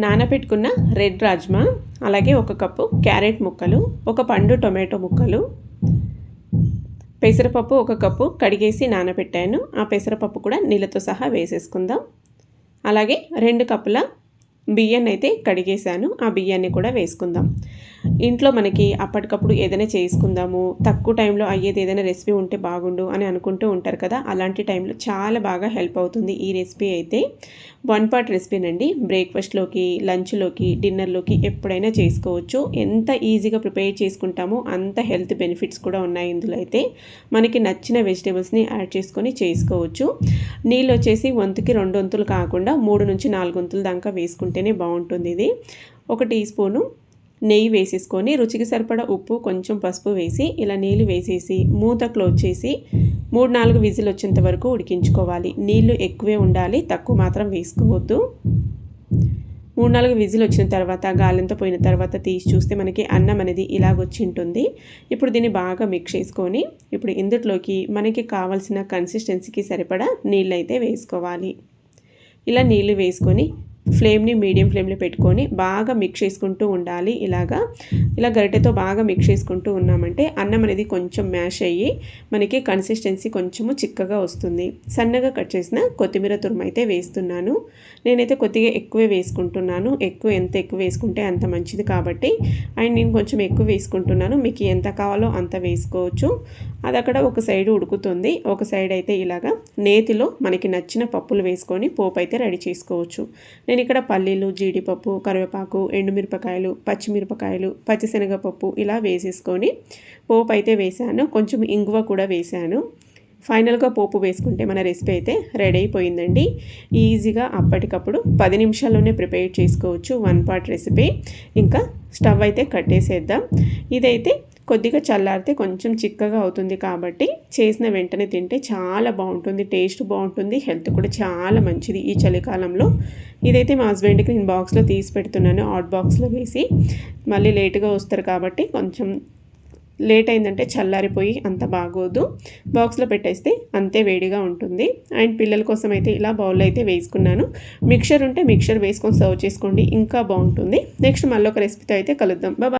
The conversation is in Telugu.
నానబెట్టుకున్న రెడ్ రాజ్మా, అలాగే 1 కప్పు క్యారెట్ ముక్కలు, 1 పండు టొమాటో ముక్కలు, పెసరపప్పు 1 కప్పు కడిగేసి నానబెట్టాను. ఆ పెసరపప్పు కూడా నీళ్ళతో సహా వేసేసుకుందాం. అలాగే 2 కప్పుల బియ్యాన్ని అయితే కడిగేసాను. ఆ బియ్యాన్ని కూడా వేసుకుందాం. ఇంట్లో మనకి అప్పటికప్పుడు ఏదైనా చేసుకుందాము, తక్కువ టైంలో అయ్యేది ఏదైనా రెసిపీ ఉంటే బాగుండు అని అనుకుంటూ ఉంటారు కదా, అలాంటి టైంలో చాలా బాగా హెల్ప్ అవుతుంది ఈ రెసిపీ అయితే. 1 పాట్ రెసిపీనండి. బ్రేక్ఫాస్ట్లోకి, లంచ్లోకి, డిన్నర్లోకి ఎప్పుడైనా చేసుకోవచ్చు. ఎంత ఈజీగా ప్రిపేర్ చేసుకుంటామో అంత హెల్త్ బెనిఫిట్స్ కూడా ఉన్నాయి ఇందులో అయితే. మనకి నచ్చిన వెజిటేబుల్స్ని యాడ్ చేసుకొని చేసుకోవచ్చు. నీళ్ళు వచ్చేసి వంతుకి 2 వంతులు కాకుండా 3 నుంచి 4 వంతుల దాకా వేసుకుంటేనే బాగుంటుంది. ఇది 1 టీ స్పూను నెయ్యి వేసేసుకొని, రుచికి సరిపడా ఉప్పు, కొంచెం పసుపు వేసి ఇలా నీళ్ళు వేసేసి మూత క్లోజ్ చేసి 3-4 విజిల్ వచ్చేంత వరకు ఉడికించుకోవాలి. నీళ్లు ఎక్కువే ఉండాలి, తక్కువ మాత్రం వేసుకోవద్దు. 3-4 విజిల్ వచ్చిన తర్వాత గాలంతో పోయిన తర్వాత తీసి చూస్తే మనకి అన్నం అనేది ఇలాగొచ్చి ఉంటుంది. ఇప్పుడు దీన్ని బాగా మిక్స్ చేసుకొని ఇప్పుడు ఇందులోకి మనకి కావాల్సిన కన్సిస్టెన్సీకి సరిపడా నీళ్ళు అయితే వేసుకోవాలి. ఇలా నీళ్ళు వేసుకొని ఫ్లేమ్ని మీడియం ఫ్లేమ్లో పెట్టుకొని బాగా మిక్స్ చేసుకుంటూ ఉండాలి. ఇలా గరిటెతో బాగా మిక్స్ చేసుకుంటూ ఉన్నామంటే అన్నం అనేది కొంచెం మ్యాష్ అయ్యి మనకి కన్సిస్టెన్సీ కొంచెము చిక్కగా వస్తుంది. సన్నగా కట్ చేసిన కొత్తిమీర తురుము అయితే వేస్తున్నాను. నేనైతే కొద్దిగా ఎక్కువే వేసుకుంటున్నాను. ఎంత ఎక్కువ వేసుకుంటే అంత మంచిది కాబట్టి నేను కొంచెం ఎక్కువ వేసుకుంటున్నాను. మీకు ఎంత కావాలో అంత వేసుకోవచ్చు. అది అక్కడ ఒక సైడ్ ఉడుకుతుంది, ఒక సైడ్ అయితే ఇలాగా నేతిలో మనకి నచ్చిన పప్పులు వేసుకొని పోపు అయితే రెడీ చేసుకోవచ్చు. నేను ఇక్కడ పల్లీలు, జీడిపప్పు, కరివేపాకు, ఎండుమిరపకాయలు, పచ్చిమిరపకాయలు, పచ్చిశనగపప్పు ఇలా వేసేసుకొని పోపు అయితే వేసాను. కొంచెం ఇంగువ కూడా వేసాను. ఫైనల్గా పోపు వేసుకుంటే మన రెసిపీ అయితే రెడీ అయిపోయిందండి. ఈజీగా అప్పటికప్పుడు 10 నిమిషాల్లోనే ప్రిపేర్ చేసుకోవచ్చు 1 పాట్ రెసిపీ. ఇంకా స్టవ్ అయితే కట్టేసేద్దాం. ఇదైతే కొద్దిగా చల్లారితే కొంచెం చిక్కగా అవుతుంది కాబట్టి చేసిన వెంటనే తింటే చాలా బాగుంటుంది, టేస్ట్ బాగుంటుంది, హెల్త్ కూడా చాలా మంచిది ఈ చలికాలంలో. ఇదైతే మా హస్బెండ్కి నేను బాక్స్లో తీసి పెడుతున్నాను, హాట్ బాక్స్లో వేసి. మళ్ళీ లేట్గా వస్తారు కాబట్టి కొంచెం లేట్ అయిందంటే చల్లారిపోయి అంత బాగోదు. బాక్స్లో పెట్టేస్తే అంతే వేడిగా ఉంటుంది. అండ్ పిల్లల కోసం అయితే ఇలా బౌల్లో అయితే వేసుకున్నాను. మిక్చర్ ఉంటే మిక్చర్ వేసుకొని సర్వ్ చేసుకోండి, ఇంకా బాగుంటుంది. నెక్స్ట్ మళ్ళీ ఒక రెసిపీతో అయితే కలుద్దాం. బాయ్.